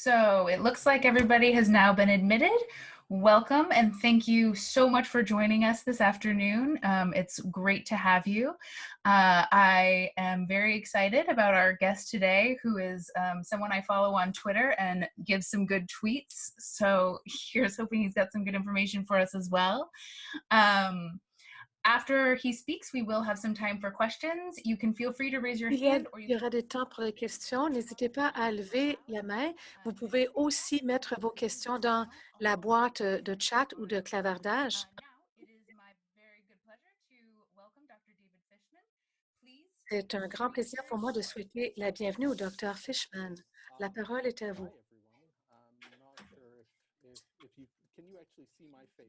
So it looks like everybody has now been admitted. Welcome and thank you so much for joining us this afternoon. It's great to have you. I am very excited about our guest today, who is someone I follow on Twitter and gives some good tweets. So here's hoping he's got some good information for us as well. After he speaks, we will have some time for questions. You can feel free to raise your hand. Il y aura des temps pour les questions. N'hésitez pas à lever la main. Vous pouvez aussi mettre vos questions dans la boîte de chat ou de clavardage. C'est un grand plaisir pour moi de souhaiter la bienvenue au Dr. Fishman. La parole est à vous.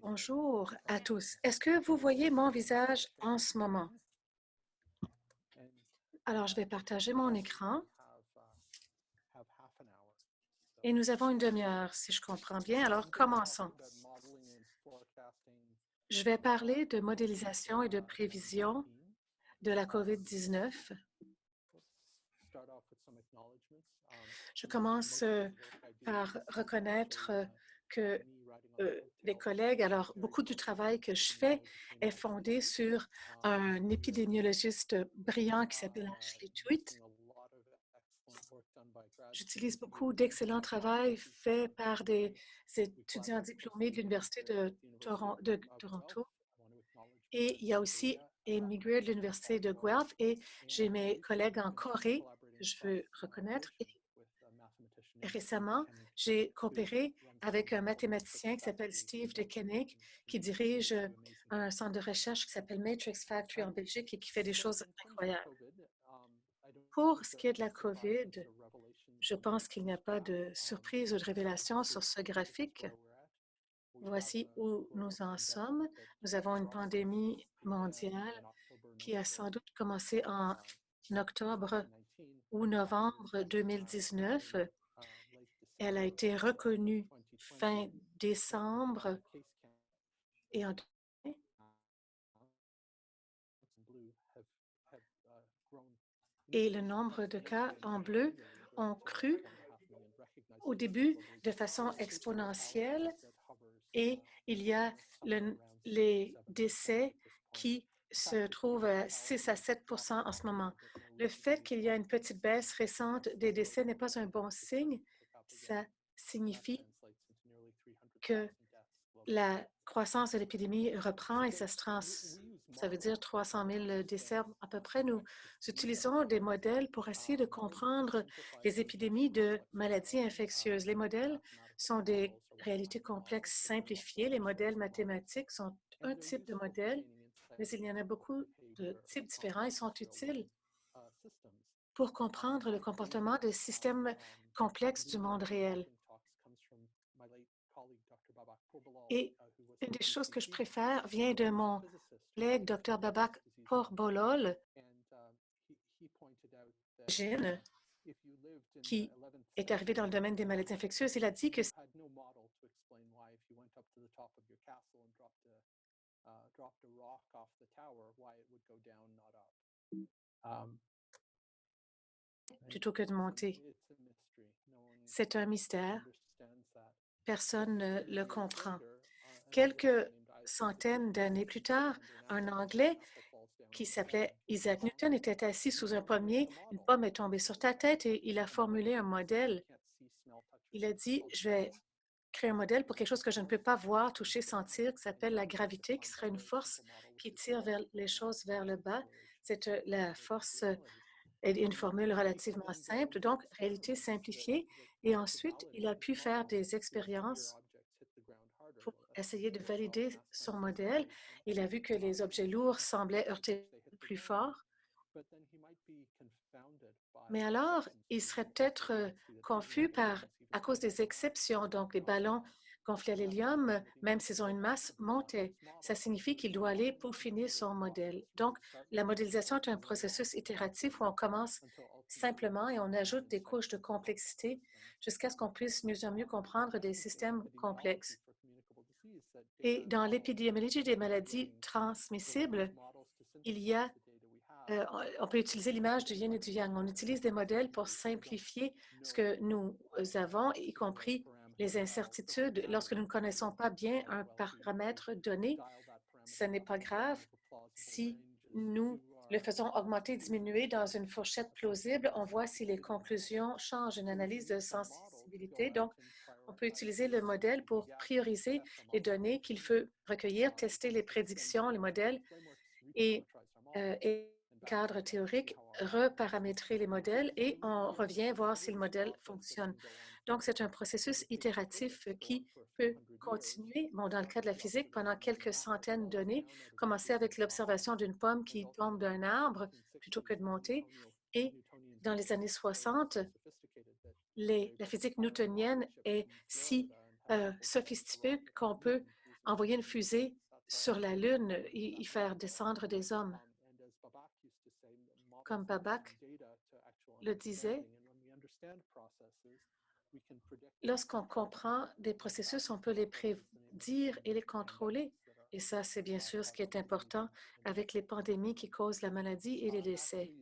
Bonjour à tous. Est-ce que vous voyez mon visage en ce moment? Alors, je vais partager mon écran. Et nous avons une demi-heure, si je comprends bien. Alors, commençons. Je vais parler de modélisation et de prévision de la COVID-19. Je commence par reconnaître que les collègues, alors beaucoup du travail que je fais est fondé sur un épidémiologiste brillant qui s'appelle Ashley Tweet. J'utilise beaucoup d'excellent travail fait par des étudiants diplômés de l'Université de Toronto. Et il y a aussi Amy Greer de l'Université de Guelph et j'ai mes collègues en Corée que je veux reconnaître. Et récemment, j'ai coopéré avec un mathématicien qui s'appelle Steve de Koenig, qui dirige un centre de recherche qui s'appelle Matrix Factory en Belgique et qui fait des choses incroyables. Pour ce qui est de la COVID, je pense qu'il n'y a pas de surprise ou de révélation sur ce graphique. Voici où nous en sommes. Nous avons une pandémie mondiale qui a sans doute commencé en octobre ou novembre 2019. Elle a été reconnue fin décembre et en et le nombre de cas en bleu ont cru au début de façon exponentielle et il y a les décès qui se trouvent à 6 à 7 en ce moment. Le fait qu'il y a une petite baisse récente des décès n'est pas un bon signe. Ça signifie que la croissance de l'épidémie reprend et ça veut dire 300 000 décès à peu près. Nous utilisons des modèles pour essayer de comprendre les épidémies de maladies infectieuses. Les modèles sont des réalités complexes simplifiées. Les modèles mathématiques sont un type de modèle, mais il y en a beaucoup de types différents. Ils sont utiles pour comprendre le comportement des systèmes complexes du monde réel. Et une des choses que je préfère vient de mon collègue Dr. Babak Porbolol, qui est arrivé dans le domaine des maladies infectieuses. Il a dit que plutôt que de monter. C'est un mystère. Personne ne le comprend. Quelques centaines d'années plus tard, un Anglais qui s'appelait Isaac Newton était assis sous un pommier. Une pomme est tombée sur ta tête et il a formulé un modèle. Il a dit, je vais créer un modèle pour quelque chose que je ne peux pas voir, toucher, sentir, qui s'appelle la gravité, qui serait une force qui tire les choses vers le bas. C'est la force est une formule relativement simple, donc réalité simplifiée. Et ensuite, il a pu faire des expériences pour essayer de valider son modèle. Il a vu que les objets lourds semblaient heurter plus fort. Mais alors, il serait peut-être confus à cause des exceptions. Donc, les ballons gonflés à l'hélium, même s'ils ont une masse, montaient. Ça signifie qu'il doit aller peaufiner son modèle. Donc, la modélisation est un processus itératif où on commence simplement et on ajoute des couches de complexité jusqu'à ce qu'on puisse mieux en mieux comprendre des systèmes complexes. Et dans l'épidémiologie des maladies transmissibles, il y a on peut utiliser l'image du yin et du yang. On utilise des modèles pour simplifier ce que nous avons, y compris les incertitudes. Lorsque nous ne connaissons pas bien un paramètre donné, ce n'est pas grave si nous le faisons augmenter, diminuer dans une fourchette plausible. On voit si les conclusions changent, une analyse de sensibilité. Donc, on peut utiliser le modèle pour prioriser les données qu'il faut recueillir, tester les prédictions, les modèles et cadre théorique, reparamétrer les modèles et on revient voir si le modèle fonctionne. Donc, c'est un processus itératif qui peut continuer, bon, dans le cas de la physique, pendant quelques centaines d'années, commencer avec l'observation d'une pomme qui tombe d'un arbre plutôt que de monter. Et dans les années 60, la physique newtonienne est si sophistiquée qu'on peut envoyer une fusée sur la Lune et y faire descendre des hommes. Comme Babak le disait, lorsqu'on comprend des processus, on peut les prédire et les contrôler. Et ça, c'est bien sûr ce qui est important avec les pandémies qui causent la maladie et les décès.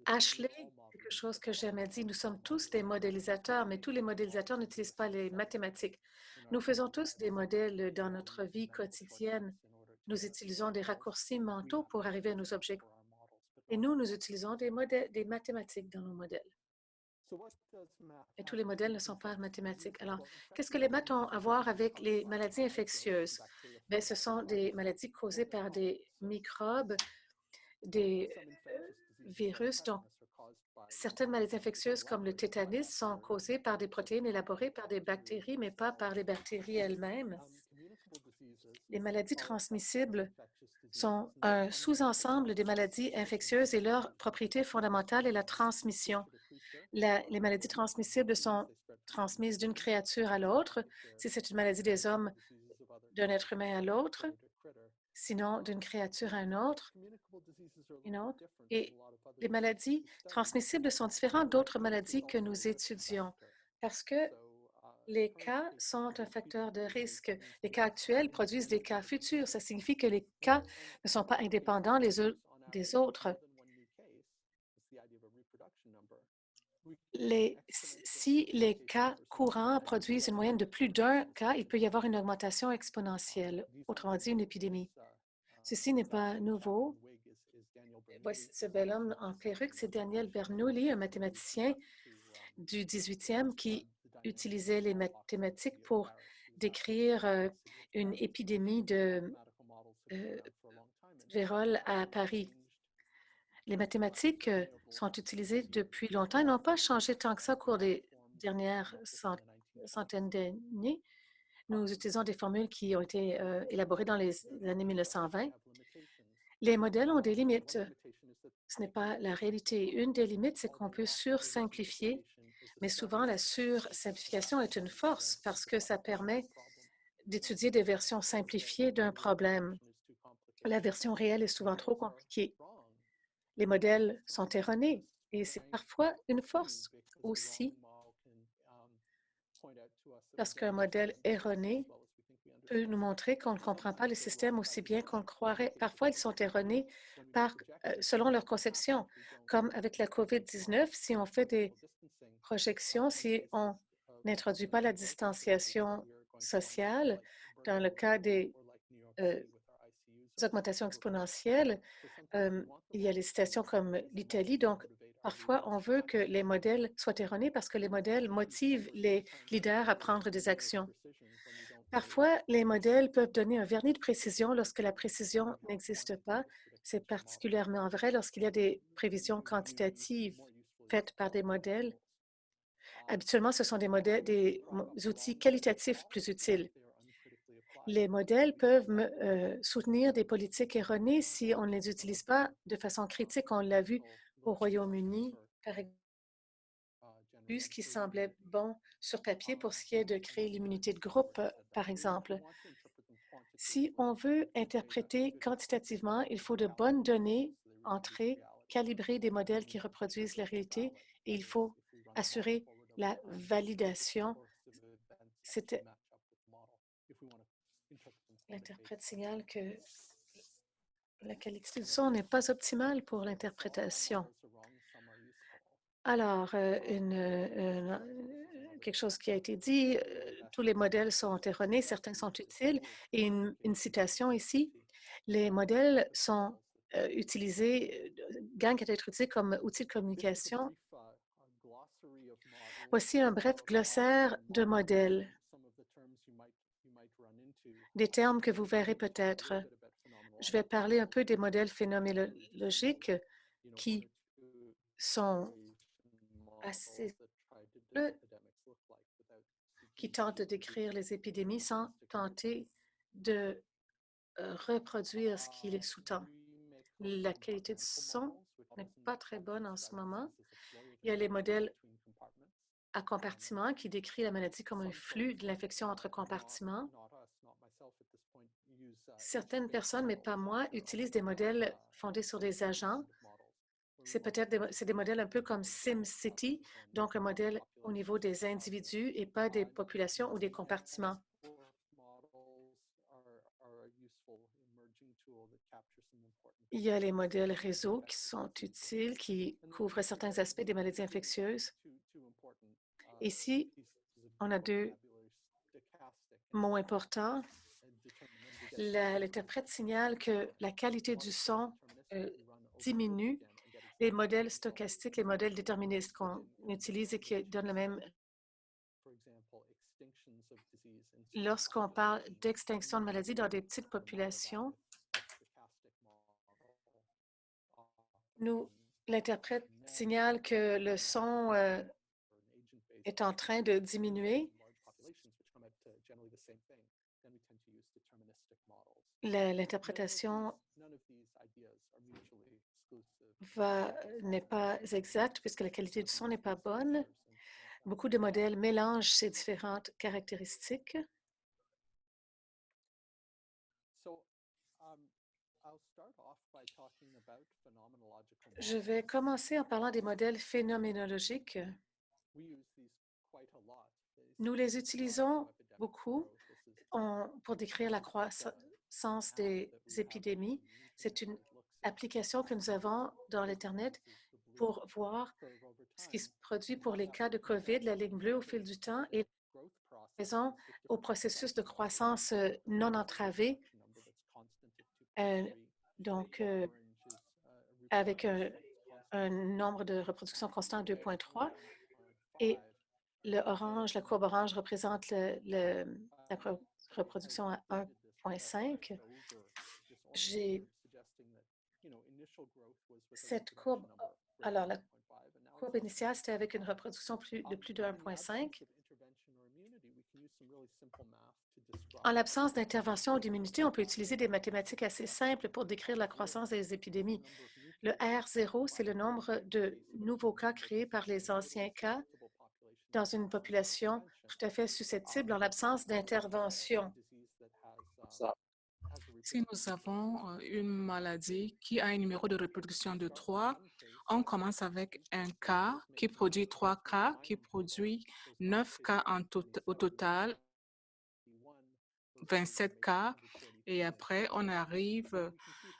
Ashley, quelque chose que j'aimais dit, nous sommes tous des modélisateurs, mais tous les modélisateurs n'utilisent pas les mathématiques. Nous faisons tous des modèles dans notre vie quotidienne. Nous utilisons des raccourcis mentaux pour arriver à nos objectifs. Et nous utilisons des mathématiques dans nos modèles. Et tous les modèles ne sont pas mathématiques. Alors, qu'est-ce que les maths ont à voir avec les maladies infectieuses? Bien, ce sont des maladies causées par des microbes, des virus. Donc, certaines maladies infectieuses comme le tétanisme sont causées par des protéines élaborées par des bactéries, mais pas par les bactéries elles-mêmes. Les maladies transmissibles sont un sous-ensemble des maladies infectieuses et leur propriété fondamentale est la transmission. Les maladies transmissibles sont transmises d'une créature à l'autre. Si c'est une maladie des hommes, d'un être humain à l'autre, sinon d'une créature à une autre. Et les maladies transmissibles sont différentes d'autres maladies que nous étudions parce que les cas sont un facteur de risque. Les cas actuels produisent des cas futurs. Ça signifie que les cas ne sont pas indépendants les uns des autres. Si les cas courants produisent une moyenne de plus d'un cas, il peut y avoir une augmentation exponentielle, autrement dit une épidémie. Ceci n'est pas nouveau. Voici ce bel homme en perruque, c'est Daniel Bernoulli, un mathématicien du 18e qui utilisait les mathématiques pour décrire une épidémie de vérole à Paris. Les mathématiques sont utilisées depuis longtemps et n'ont pas changé tant que ça au cours des dernières centaines d'années. Nous utilisons des formules qui ont été élaborées dans les années 1920. Les modèles ont des limites. Ce n'est pas la réalité. Une des limites, c'est qu'on peut sursimplifier, mais souvent la sursimplification est une force parce que ça permet d'étudier des versions simplifiées d'un problème. La version réelle est souvent trop compliquée. Les modèles sont erronés et c'est parfois une force aussi parce qu'un modèle erroné peut nous montrer qu'on ne comprend pas le système aussi bien qu'on le croirait. Parfois, ils sont erronés selon leur conception, comme avec la COVID-19. Si on fait des projections, si on n'introduit pas la distanciation sociale, dans le cas des augmentations exponentielles, il y a les situations comme l'Italie. Donc, parfois, on veut que les modèles soient erronés parce que les modèles motivent les leaders à prendre des actions. Parfois, les modèles peuvent donner un vernis de précision lorsque la précision n'existe pas. C'est particulièrement vrai lorsqu'il y a des prévisions quantitatives faites par des modèles. Habituellement, ce sont des outils qualitatifs plus utiles. Les modèles peuvent soutenir des politiques erronées si on ne les utilise pas de façon critique. On l'a vu au Royaume-Uni, par exemple, ce qui semblait bon sur papier pour ce qui est de créer l'immunité de groupe, par exemple. Si on veut interpréter quantitativement, il faut de bonnes données entrées, calibrer des modèles qui reproduisent la réalité et il faut assurer la validation. L'interprète signale que La qualité du son n'est pas optimale pour l'interprétation. Alors, quelque chose qui a été dit, tous les modèles sont erronés, certains sont utiles. Et une citation ici, les modèles sont utilisés, gagnent à être utilisés comme outils de communication. Voici un bref glossaire de modèles, des termes que vous verrez peut-être. Je vais parler un peu des modèles phénoménologiques qui sont assez qui tentent de décrire les épidémies sans tenter de reproduire ce qui les sous-tend. La qualité du son n'est pas très bonne en ce moment. Il y a les modèles à compartiments qui décrit la maladie comme un flux de l'infection entre compartiments. Certaines personnes, mais pas moi, utilisent des modèles fondés sur des agents. C'est peut-être des modèles un peu comme SimCity, donc un modèle au niveau des individus et pas des populations ou des compartiments. Il y a les modèles réseau qui sont utiles, qui couvrent certains aspects des maladies infectieuses. Ici, on a deux mots importants. L'interprète signale que la qualité du son diminue. Les modèles stochastiques, les modèles déterministes qu'on utilise et qui donnent le même. Lorsqu'on parle d'extinction de maladies dans des petites populations, l'interprète signale que le son est en train de diminuer. L'interprétation n'est pas exacte puisque la qualité du son n'est pas bonne. Beaucoup de modèles mélangent ces différentes caractéristiques. Je vais commencer en parlant des modèles phénoménologiques. Nous les utilisons beaucoup pour décrire la croissance des épidémies. C'est une application que nous avons dans l'Internet pour voir ce qui se produit pour les cas de COVID, la ligne bleue au fil du temps, et raison au processus de croissance non entravé, donc avec un nombre de reproduction constant 2,3 et la courbe orange représente la reproduction à 1,5. Cette courbe, alors la courbe initiale, c'était avec une reproduction de plus de 1,5. En l'absence d'intervention ou d'immunité, on peut utiliser des mathématiques assez simples pour décrire la croissance des épidémies. Le R0, c'est le nombre de nouveaux cas créés par les anciens cas dans une population tout à fait susceptible en l'absence d'intervention. Si nous avons une maladie qui a un numéro de reproduction de 3, on commence avec un cas qui produit 3 cas, qui produit 9 cas au total, 27 cas, et après, on arrive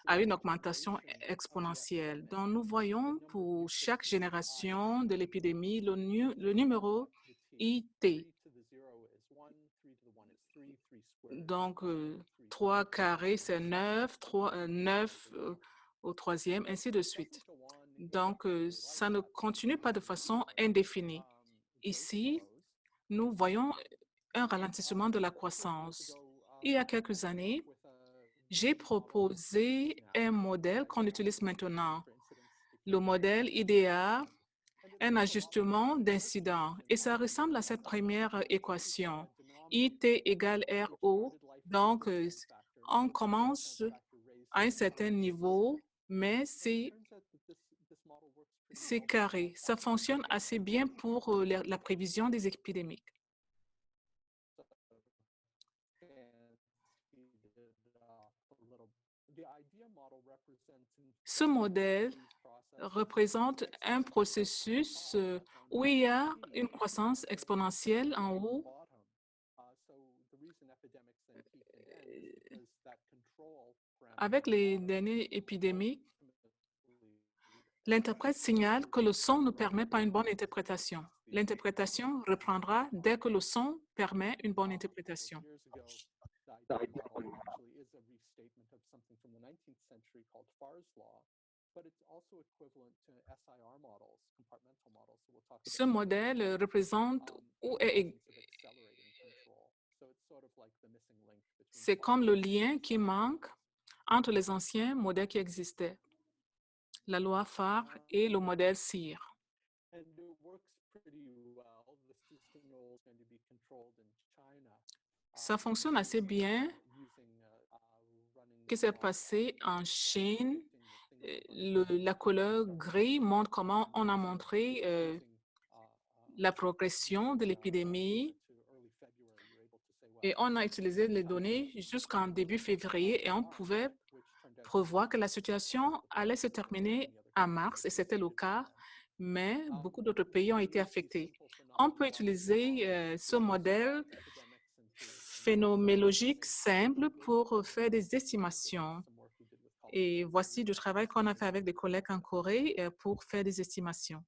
à une augmentation exponentielle. Donc, nous voyons pour chaque génération de l'épidémie le numéro IT. Donc, 3 carrés, c'est 9, 9 au troisième, ainsi de suite. Donc, ça ne continue pas de façon indéfinie. Ici, nous voyons un ralentissement de la croissance. Il y a quelques années, j'ai proposé un modèle qu'on utilise maintenant, le modèle IDEA, un ajustement d'incident. Et ça ressemble à cette première équation, IT égale RO. Donc, on commence à un certain niveau, mais c'est carré. Ça fonctionne assez bien pour la prévision des épidémies. Ce modèle représente un processus où il y a une croissance exponentielle en haut. Avec les dernières épidémies, l'interprète signale que le son ne permet pas une bonne interprétation. L'interprétation reprendra dès que le son permet une bonne interprétation. Ce modèle représente ou c'est comme le lien qui manque entre les anciens modèles qui existaient, la loi phare et le modèle CIR. Ça fonctionne assez bien. Ce qui s'est passé en Chine, la couleur gris montre comment on a montré la progression de l'épidémie et on a utilisé les données jusqu'en début février et on pouvait prévoir que la situation allait se terminer en mars et c'était le cas, mais beaucoup d'autres pays ont été affectés. On peut utiliser ce modèle phénoménologique simple pour faire des estimations. Et voici du travail qu'on a fait avec des collègues en Corée pour faire des estimations.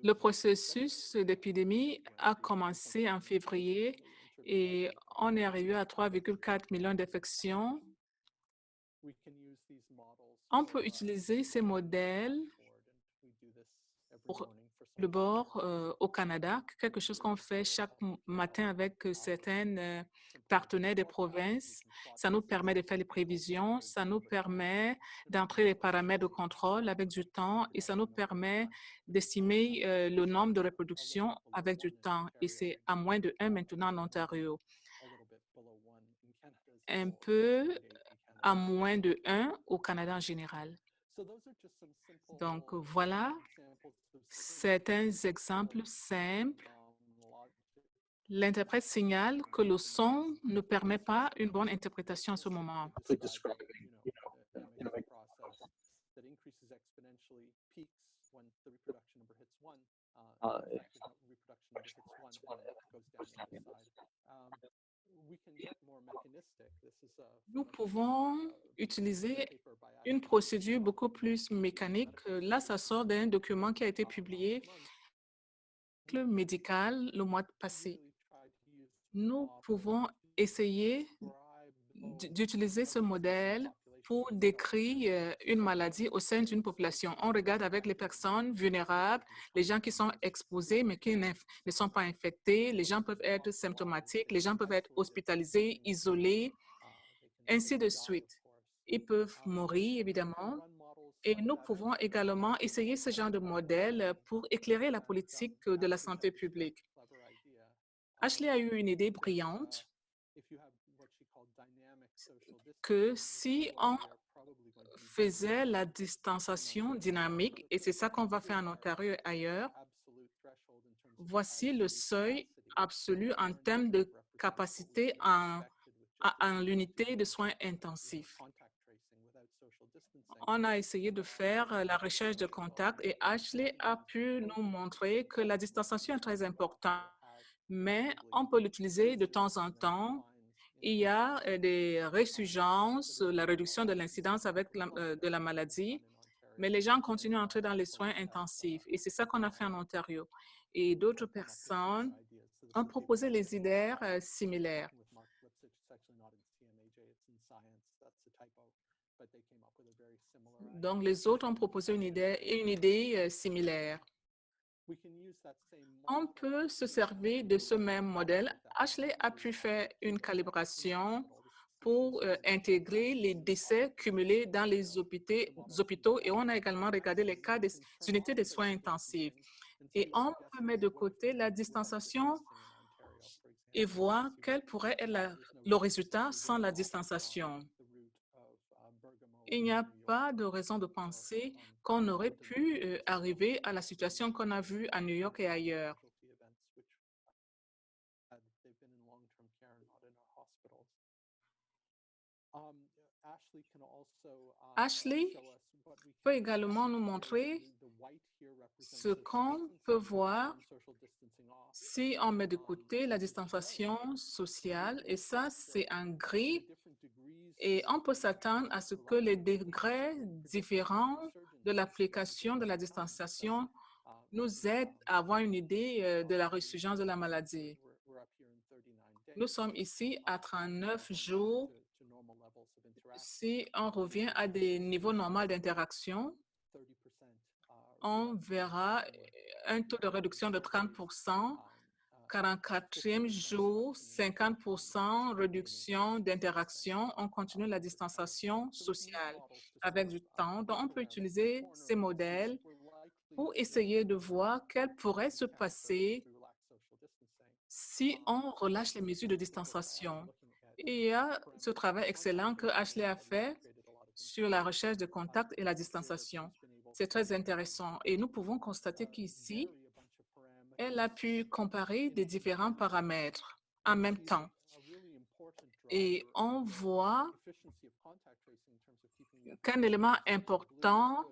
Le processus d'épidémie a commencé en février et on est arrivé à 3,4 millions d'infections. On peut utiliser ces modèles pour le bord au Canada, quelque chose qu'on fait chaque matin avec certains partenaires des provinces. Ça nous permet de faire les prévisions, ça nous permet d'entrer les paramètres de contrôle avec du temps et ça nous permet d'estimer le nombre de reproductions avec du temps. Et c'est à moins de 1 maintenant en Ontario. Un peu à moins de 1 au Canada en général. Donc, voilà certains exemples simples. L'interprète signale que le son ne permet pas une bonne interprétation à ce moment. Nous pouvons utiliser une procédure beaucoup plus mécanique. Là, ça sort d'un document qui a été publié médical le mois passé. Nous pouvons essayer d'utiliser ce modèle pour décrire une maladie au sein d'une population. On regarde avec les personnes vulnérables, les gens qui sont exposés mais qui ne sont pas infectés, les gens peuvent être symptomatiques, les gens peuvent être hospitalisés, isolés, ainsi de suite. Ils peuvent mourir, évidemment. Et nous pouvons également essayer ce genre de modèle pour éclairer la politique de la santé publique. Ashley a eu une idée brillante que si on faisait la distanciation dynamique, et c'est ça qu'on va faire en Ontario et ailleurs, voici le seuil absolu en termes de capacité en l'unité de soins intensifs. On a essayé de faire la recherche de contact et Ashley a pu nous montrer que la distanciation est très importante, mais on peut l'utiliser de temps en temps. Il y a des résurgences, la réduction de l'incidence de la maladie, mais les gens continuent à entrer dans les soins intensifs et c'est ça qu'on a fait en Ontario. Et d'autres personnes ont proposé les idées similaires. Donc, les autres ont proposé une idée similaire. On peut se servir de ce même modèle. Ashley a pu faire une calibration pour intégrer les décès cumulés dans les hôpitaux et on a également regardé les cas des unités de soins intensifs. Et on peut mettre de côté la distanciation et voir quel pourrait être le résultat sans la distanciation. Il n'y a pas de raison de penser qu'on aurait pu arriver à la situation qu'on a vue à New York et ailleurs. Ashley peut également nous montrer Ce qu'on peut voir si on met de côté la distanciation sociale, et ça, c'est en gris, et on peut s'attendre à ce que les degrés différents de l'application de la distanciation nous aident à avoir une idée de la résurgence de la maladie. Nous sommes ici à 39 jours. Si on revient à des niveaux normaux d'interaction, on verra un taux de réduction de 30%, 44e jour, 50% réduction d'interaction. On continue la distanciation sociale avec du temps. Donc, on peut utiliser ces modèles pour essayer de voir quel pourrait se passer si on relâche les mesures de distanciation. Et il y a ce travail excellent que Ashley a fait sur la recherche de contact et la distanciation. C'est très intéressant et nous pouvons constater qu'ici, elle a pu comparer des différents paramètres en même temps. Et on voit qu'un élément important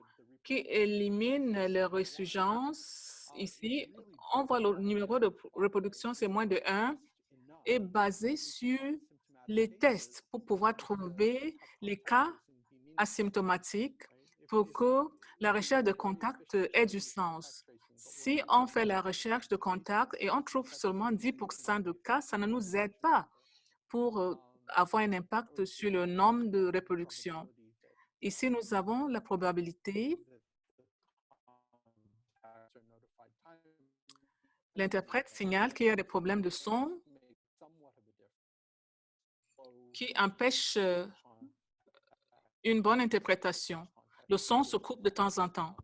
qui élimine les résurgences ici, on voit le numéro de reproduction, c'est moins de 1, est basé sur les tests pour pouvoir trouver les cas asymptomatiques pour que la recherche de contact ait du sens. Si on fait la recherche de contact et on trouve seulement 10% de cas, ça ne nous aide pas pour avoir un impact sur le nombre de reproductions. Ici, nous avons la probabilité. L'interprète signale qu'il y a des problèmes de son qui empêchent une bonne interprétation. Le son se coupe de temps en temps.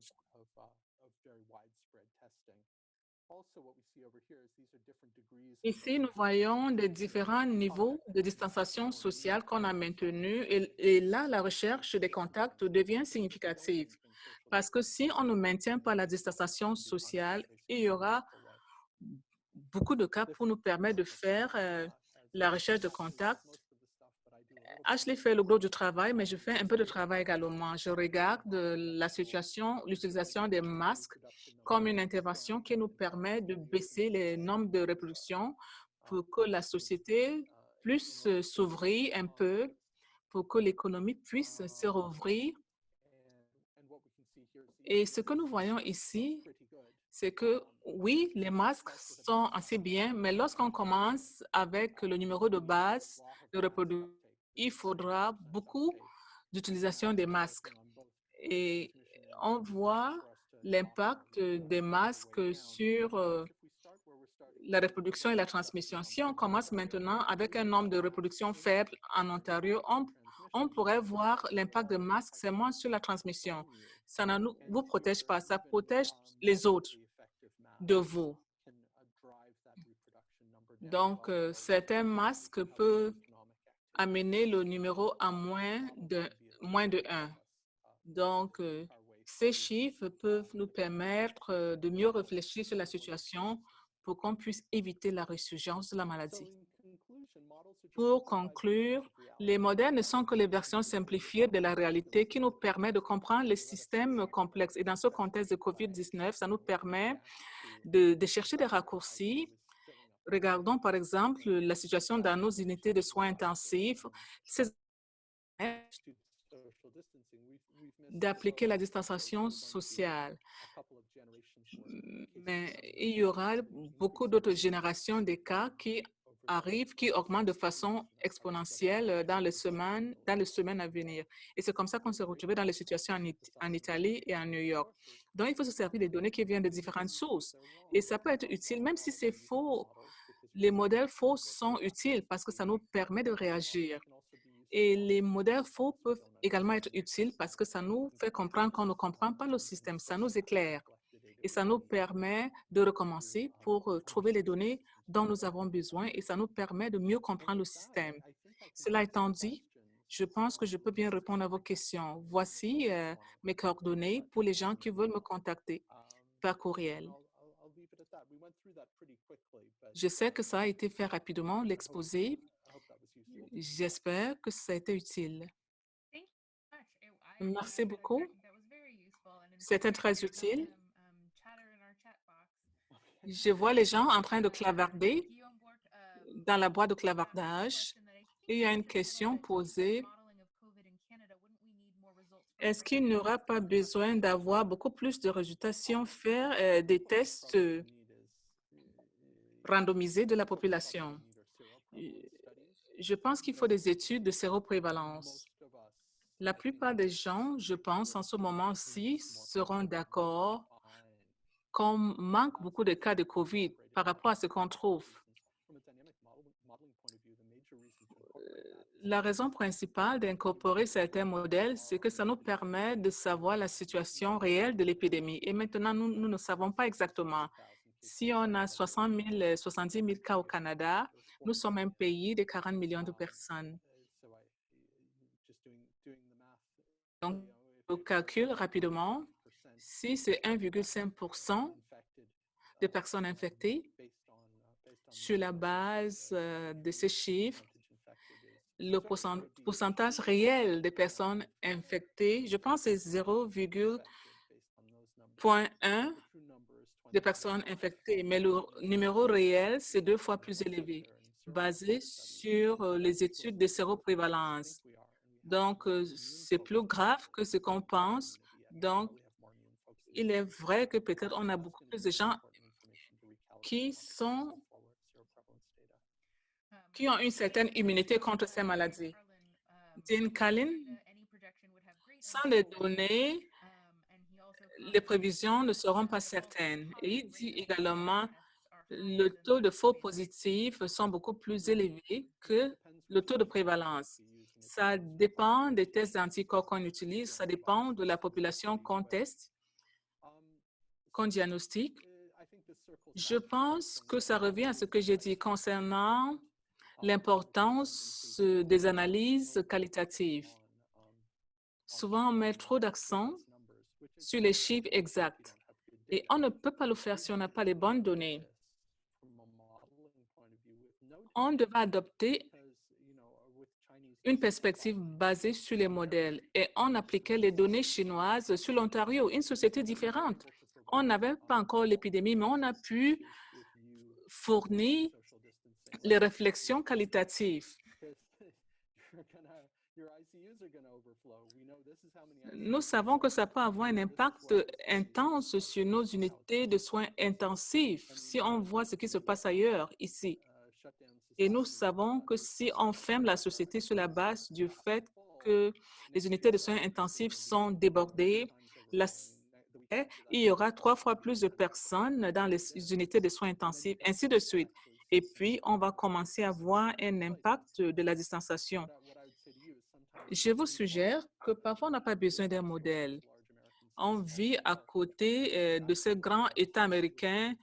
Ici, nous voyons des différents niveaux de distanciation sociale qu'on a maintenus et là, la recherche des contacts devient significative. Parce que si on ne maintient pas la distanciation sociale, il y aura beaucoup de cas pour nous permettre de faire la recherche de contact. Ashley fait le gros du travail, mais je fais un peu de travail également. Je regarde la situation, l'utilisation des masques comme une intervention qui nous permet de baisser les nombres de reproduction pour que la société puisse s'ouvrir un peu, pour que l'économie puisse se rouvrir. Et ce que nous voyons ici, c'est que oui, les masques sont assez bien, mais lorsqu'on commence avec le numéro de base de reproduction, il faudra beaucoup d'utilisation des masques. Et on voit l'impact des masques sur la reproduction et la transmission. Si on commence maintenant avec un nombre de reproductions faible en Ontario, on pourrait voir l'impact des masques seulement sur la transmission. Ça ne vous protège pas, ça protège les autres de vous. Donc, certains masques peuvent amener le numéro à moins de 1. Donc, ces chiffres peuvent nous permettre de mieux réfléchir sur la situation pour qu'on puisse éviter la résurgence de la maladie. Pour conclure, les modèles ne sont que les versions simplifiées de la réalité qui nous permettent de comprendre les systèmes complexes. Et dans ce contexte de COVID-19, ça nous permet de chercher des raccourcis. Regardons par exemple la situation dans nos unités de soins intensifs. D'appliquer la distanciation sociale. Mais il y aura beaucoup d'autres générations de cas qui arrivent, qui augmentent de façon exponentielle dans les semaines à venir. Et c'est comme ça qu'on s'est retrouvé dans les situations en Italie et en New York. Donc, il faut se servir des données qui viennent de différentes sources. Et ça peut être utile, même si c'est faux. Les modèles faux sont utiles parce que ça nous permet de réagir. Et les modèles faux peuvent également être utiles parce que ça nous fait comprendre qu'on ne comprend pas le système, ça nous éclaire et ça nous permet de recommencer pour trouver les données dont nous avons besoin et ça nous permet de mieux comprendre le système. Cela étant dit, je pense que je peux bien répondre à vos questions. Voici mes coordonnées pour les gens qui veulent me contacter par courriel. Je sais que ça a été fait rapidement, l'exposé. J'espère que ça a été utile. Merci beaucoup. C'était très utile. Je vois les gens en train de clavarder dans la boîte de clavardage. Il y a une question posée. Est-ce qu'il n'y aura pas besoin d'avoir beaucoup plus de résultats si on fait des tests randomisés de la population? Je pense qu'il faut des études de séroprévalence. La plupart des gens, je pense, en ce moment-ci, seront d'accord qu'on manque beaucoup de cas de COVID par rapport à ce qu'on trouve. La raison principale d'incorporer certains modèles, c'est que ça nous permet de savoir la situation réelle de l'épidémie. Et maintenant, nous ne savons pas exactement. Si on a 60 000, 70 000 cas au Canada, nous sommes un pays de 40 millions de personnes. Donc, au calcul rapidement, si c'est 1,5% de personnes infectées, sur la base de ces chiffres, le pourcentage réel des personnes infectées, je pense que c'est 0,1 de personnes infectées, mais le numéro réel, c'est 2 fois plus élevé, basé sur les études de séroprévalence. Donc, c'est plus grave que ce qu'on pense. Donc, il est vrai que peut-être on a beaucoup plus de gens qui ont une certaine immunité contre ces maladies. Dean Callen, sans les données, les prévisions ne seront pas certaines. Et il dit également le taux de faux positifs sont beaucoup plus élevés que le taux de prévalence. Ça dépend des tests d'anticorps qu'on utilise, ça dépend de la population qu'on teste, qu'on diagnostique. Je pense que ça revient à ce que j'ai dit concernant l'importance des analyses qualitatives. Souvent, on met trop d'accent sur les chiffres exacts et on ne peut pas le faire si on n'a pas les bonnes données. On devait adopter une perspective basée sur les modèles et on appliquait les données chinoises sur l'Ontario, une société différente. On n'avait pas encore l'épidémie, mais on a pu fournir les réflexions qualitatives. Nous savons que ça peut avoir un impact intense sur nos unités de soins intensifs si on voit ce qui se passe ailleurs, ici. Et nous savons que si on ferme la société sur la base du fait que les unités de soins intensifs sont débordées, il y aura 3 fois plus de personnes dans les unités de soins intensifs, ainsi de suite. Et puis, on va commencer à voir un impact de la distanciation. Je vous suggère que parfois, on n'a pas besoin d'un modèle. On vit à côté de ce grand État américain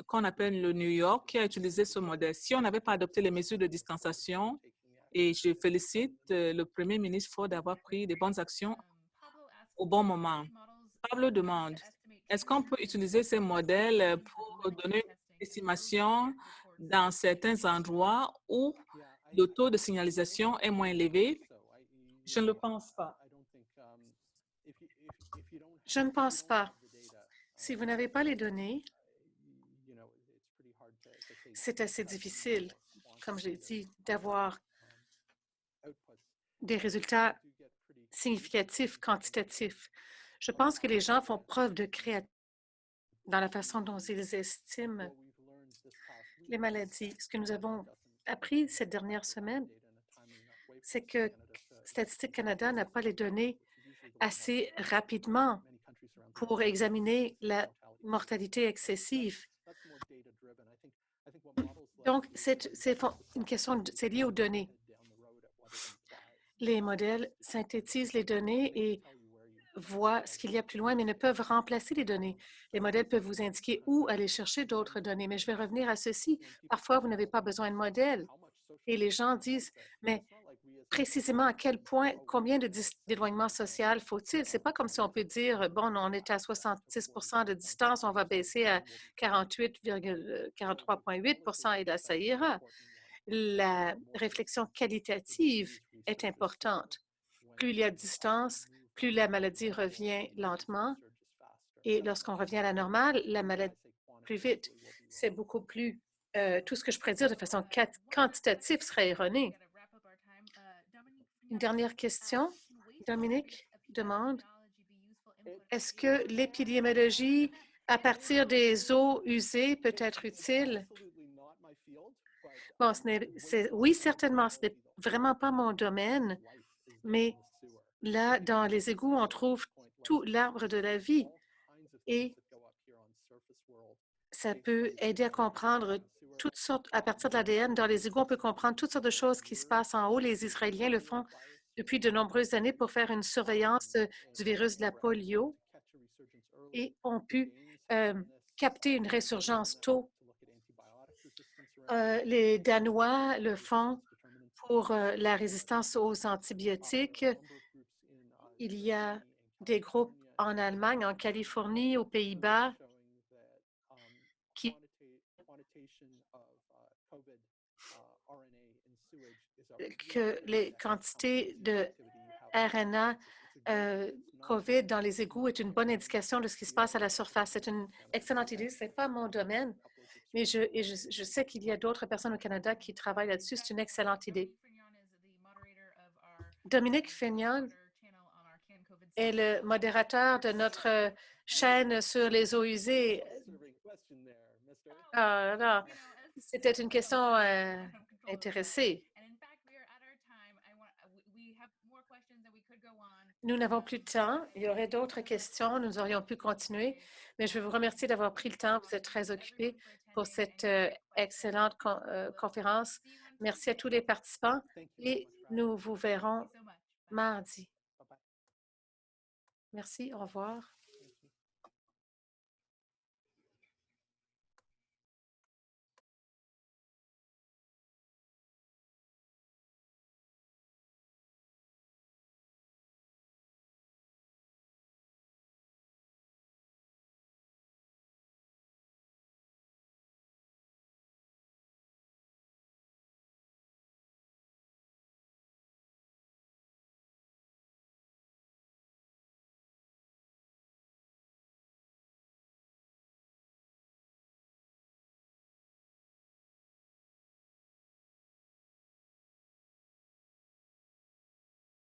qu'on appelle le New York, qui a utilisé ce modèle. Si on n'avait pas adopté les mesures de distanciation, et je félicite le Premier ministre Ford d'avoir pris des bonnes actions au bon moment. Pablo demande, est-ce qu'on peut utiliser ces modèles pour donner une estimation dans certains endroits où le taux de signalisation est moins élevé? Je ne le pense pas. Je ne pense pas. Si vous n'avez pas les données, c'est assez difficile, comme j'ai dit, d'avoir des résultats significatifs, quantitatifs. Je pense que les gens font preuve de créativité dans la façon dont ils estiment les maladies. Ce que nous avons appris cette dernière semaine, c'est que Statistique Canada n'a pas les données assez rapidement pour examiner la mortalité excessive. Donc, c'est une question, c'est lié aux données. Les modèles synthétisent les données et voient ce qu'il y a plus loin, mais ne peuvent remplacer les données. Les modèles peuvent vous indiquer où aller chercher d'autres données, mais je vais revenir à ceci. Parfois, vous n'avez pas besoin de modèles. Et les gens disent, mais précisément à quel point, combien d'éloignement social faut-il? Ce n'est pas comme si on peut dire, bon, on est à 66 de distance, on va baisser à 43,8 et là, ça ira. La réflexion qualitative est importante. Plus il y a de distance, plus la maladie revient lentement Et lorsqu'on revient à la normale, la maladie plus vite. C'est beaucoup plus, tout ce que je pourrais dire de façon quantitative serait erroné. Une dernière question. Dominique demande, est-ce que l'épidémiologie à partir des eaux usées peut être utile? Bon, oui, certainement, ce n'est vraiment pas mon domaine, mais là, dans les égouts, on trouve tout l'arbre de la vie et ça peut aider à comprendre toutes sortes, à partir de l'ADN, dans les égouts, on peut comprendre toutes sortes de choses qui se passent en haut. Les Israéliens le font depuis de nombreuses années pour faire une surveillance du virus de la polio et ont pu capter une résurgence tôt. Les Danois le font pour la résistance aux antibiotiques. Il y a des groupes en Allemagne, en Californie, aux Pays-Bas, qui que les quantités de RNA COVID dans les égouts est une bonne indication de ce qui se passe à la surface. C'est une excellente idée. Ce n'est pas mon domaine, mais je sais qu'il y a d'autres personnes au Canada qui travaillent là-dessus. C'est une excellente idée. Dominique Fignon est le modérateur de notre chaîne sur les eaux usées. Ah, là, c'était une question intéressée. Nous n'avons plus de temps. Il y aurait d'autres questions. Nous aurions pu continuer, mais je veux vous remercier d'avoir pris le temps. Vous êtes très occupés pour cette excellente conférence. Merci à tous les participants et nous vous verrons mardi. Merci. Au revoir.